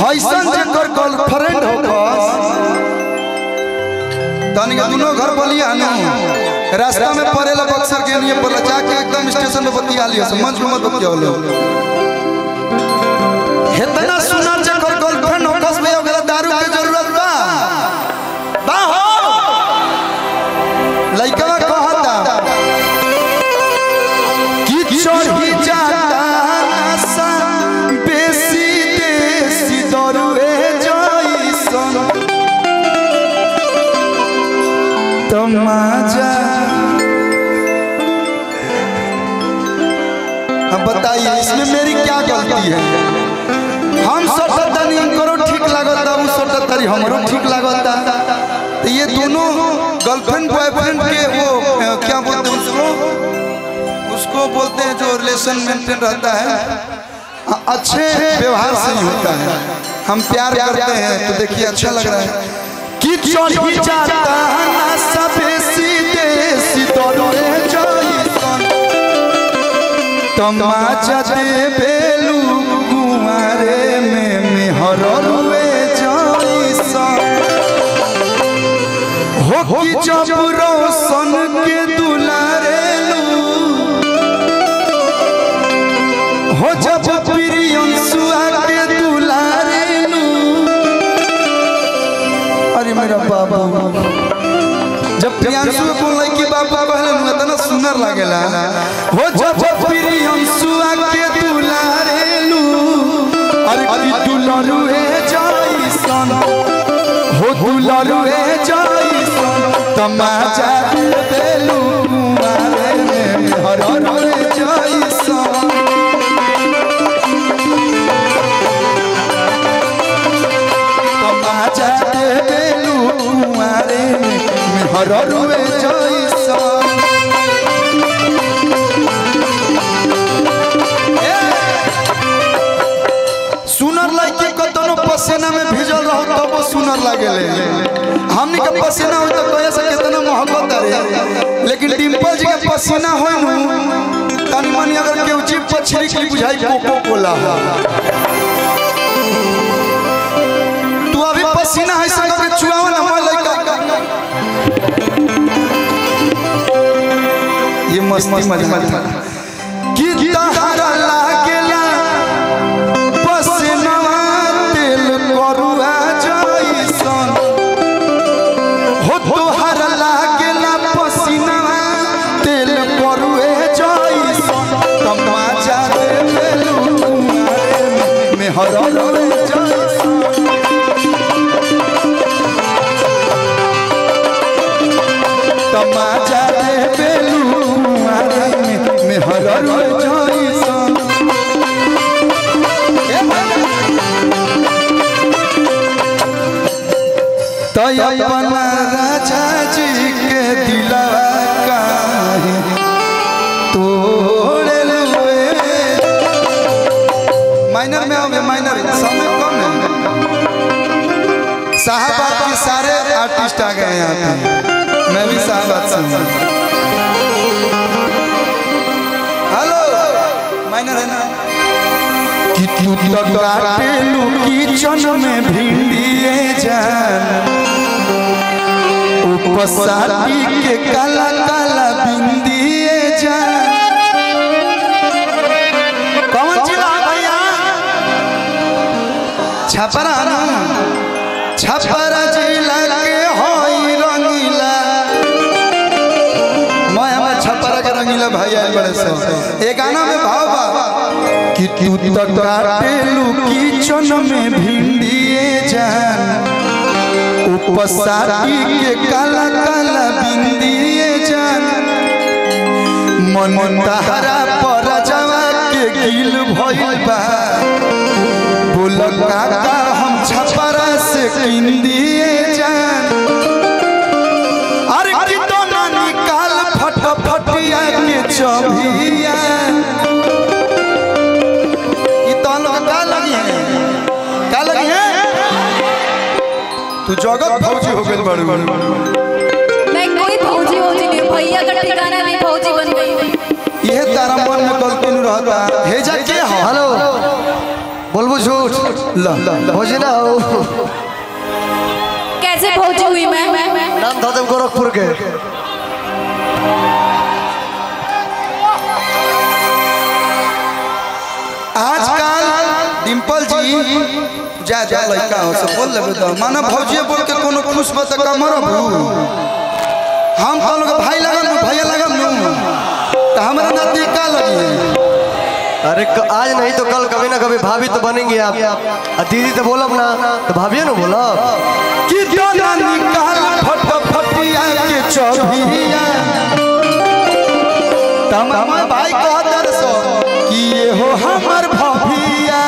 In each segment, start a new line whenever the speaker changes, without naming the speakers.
हईसन जेकर girlfriend hocus तनी के दोनों घर बोलिया न रास्ता में पड़ेला बक्सर के लिए पर जाके एकदम स्टेशन पे बतिया लियो समझ में मत बतिया लो इतना सुना जेकर गर्लफ्रेंड होकस भैया ओकरा दारू के जरूरत बा हो लइका कहता कि चढ़ी जाता आशा बेसी देसी दरुए जइसन तमाजा। अब बताइए इसमें मेरी क्या गलती है? हम सोचतानी करो ठीक लागता उ सोचतारी हमरो ठीक लागता तो ये दोनों गर्लफ्रेंड बॉयफ्रेंड के वो क्या बोलते हैं उसको बोलते हैं जो रिलेशन मेंटेन रहता है अच्छे व्यवहार से ही होता है। हम प्यार करते हैं तो देखिए अच्छा लग रहा है कि चढ़ी जाता आशा बेसी देसी दरुए जइसन तमाचा दे बेलू कुमारे में मेहररुए जइसन हो कि जब रोशन के दुलारेलू हो जब प्रियंसुआ के दुलारेलू। अरे मेरा बाबा जब प्रियंसु बोले कि बाबा कहले इतना सुंदर लागेला हो जब प्रियंसुआ के दुलारेलू अरे कि दुलारुए जइसन हो दुलारुए जइसन तमाचा देलू कुमारे में हररुए जइसन तमाचा देलू कुमारे में हररुए जइसन। सुनर लड़की कतनो पसीना में भिजल रहो तब वो सुनर लागेले। हमनी के पसीना हो तो कहे से कितना मोहब्बत है लेकिन डिंपल जी के पसीना हो तनी मनी अगर केहू जीभ पर छिड़क ली बुझाई कोको कोला है। तू अभी पसीना है संग के चुआवा ना मोर लइका ये मस्ती मजाक था कि तहरा लागेला पसीना तेल करुआ जइसन हो तोहरा लागेला पसीना तेल करुए जइसन तमाचा देलू कुमारे में हररुए जइसन तमाचा देलू कुमारे में हररुए जइसन। तो अपना राजा जी के दिलवा काहे तोड़े लुए। माइनर में आओगे माइनर समय कम है साहबाद के सारे आर्टिस्ट आ गए यहाँ पे मैं भी साहबाद से हूँ। हेलो माइनर है ना कि तू तो काटेलू किचन में भिंडिए जान उपसारी के काला काला बिंदिए जान। कौन जिला भैया? छपरा ना छपरा जिला के होई रंगीला मैं हमारे छपरा के रंगीला भैया बड़े से एक गाना में भाव बा कि तू तो काटेलू किचन में भिंडिए जान उपसारी के काला काला बिंदिए जान मन तहरा पर जवा के गिल भइल बा बोल काका हम छपरा से किन दिए जान। अरे कि तो ना निकाल फटफटिया के चबिया ई तो लोग का लगी है तू जगत फौजी हो गई बड़ू।
मैं कोई फौजी नहीं भैया का ठिकाना नहीं फौजी बन गई।
ये तारा मन में गलती नहीं रहता है जा के हेलो
बोलबो झूठ भौजी ना हो।
कैसे भौजी हुई मैं?
नाम था तुम गोरखपुर के।
आजकल डिम्पल जी जा लड़का हो सब बोल लेबे तो माना भौजी बोल के कोनो खुश बत का मरबू हम तो लोग भाई लगन भैया लगन तो हमरा नाती का लगी।
अरे आज नहीं तो कल कभी ना कभी भाभी तो बनेंगी आप। दीदी तो बोलब ना तो भाभी ना बोलो
कि दोना निकाल फटफटिया के चौभिया तमाम भाई कहतर सो कि ये हो हमर भभिया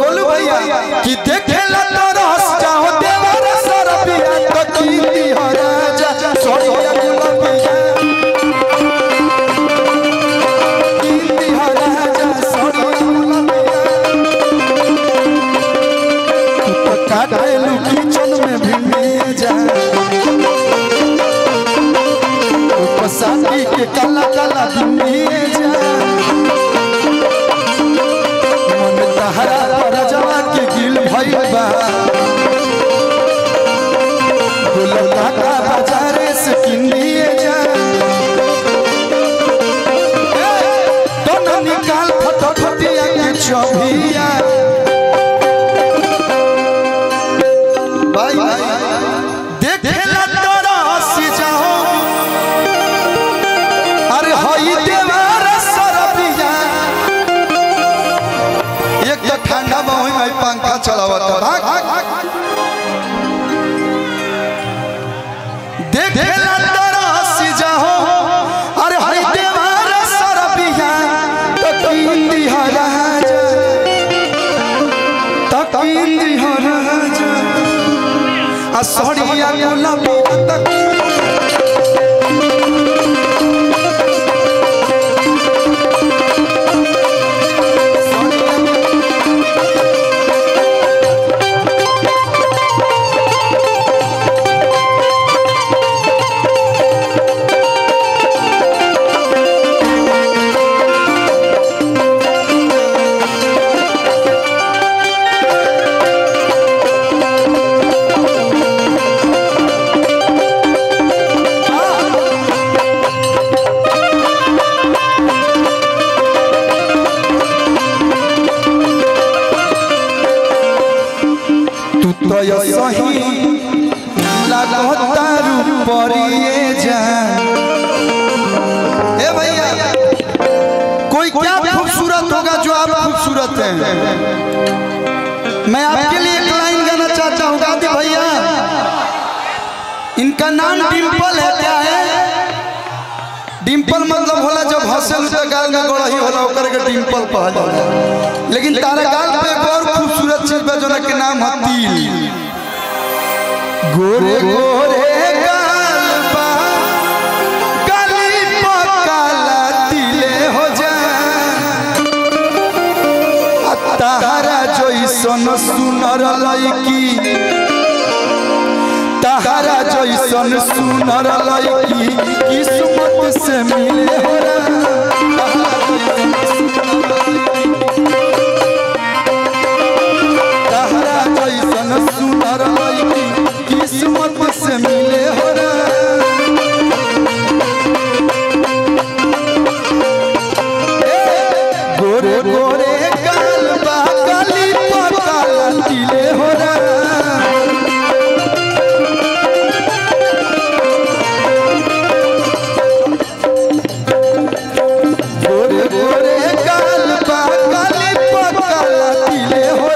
गोलू भैया कि देखेला तो रस जाओ देवर सरबिया तो कीर्ति हो राजा सोनिया गुलाबिया कीर्ति हो राजा सोनिया गुलाबिया काटेलू किचन में भी जा शादी के काला काला दुनिया जा मन तहरा राजवा के गिल भइल बा गुलौला का बाजारे से किनिए जा दोनों निकाल फटफटिया के चौभिया भाई देखेला तोरा हंसी जाओ अरे हई देवर सरबिया एक तो ठंडा में होई मैं पंखा चलावत भाग देखेला तोरा हंसी जाओ अरे हई देवर सरबिया तो कींदी हो राजा तो कींदी हो राजा आ सोड़िया गुलाबी तक सही लगता रूपरिए जा ए भैया कोई क्या खूबसूरत होगा जो आप खूबसूरत हैं। मैं आपके लिए एक लाइन गाना चाहता हूँ गादी भैया। इनका नाम डिम्पल है। क्या है डिम्पल? मतलब होला जब हंसल तो गाल में गोड़ही होला ओकर के डिम्पल कहल जाला। लेकिन तारा गाल पे एक और खूबसूरत चीज बा जोना के नाम है तिल। गोरे गोरे गाल बा गली पकाला तिले हो जा तारा जइसन सुनर लईकी तारा जइसन सुनर लईकी किस्मत से मिले हो तारा जइसन सुनर लईकी किस्मत से मिले हो गोरे गोरे गाल बा गली पकाला तिले हो गोरे गोरे गाल बा गली पकाला तिले हो।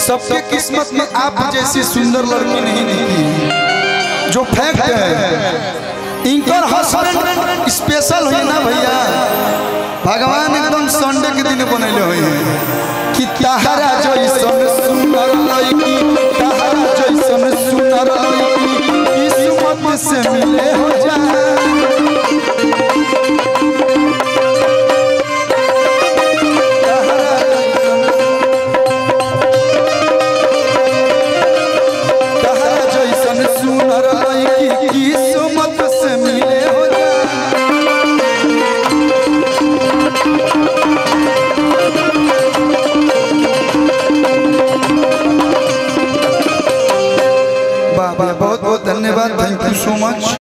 सबके किस्मत में आप जैसी सुंदर लड़की नहीं दिखी जो फैक्ट है। इनकर हस्बैंड स्पेशल हुई ना भैया भगवान एकदम संडे के दिन बनैले हुए हैं कि तारा जइसन सुंदर लड़की तारा जइसन सुंदर लड़की किस्मत से मिले हो जा किस्मत से मिले हो जा बहुत बहुत धन्यवाद, थैंक यू सो मच।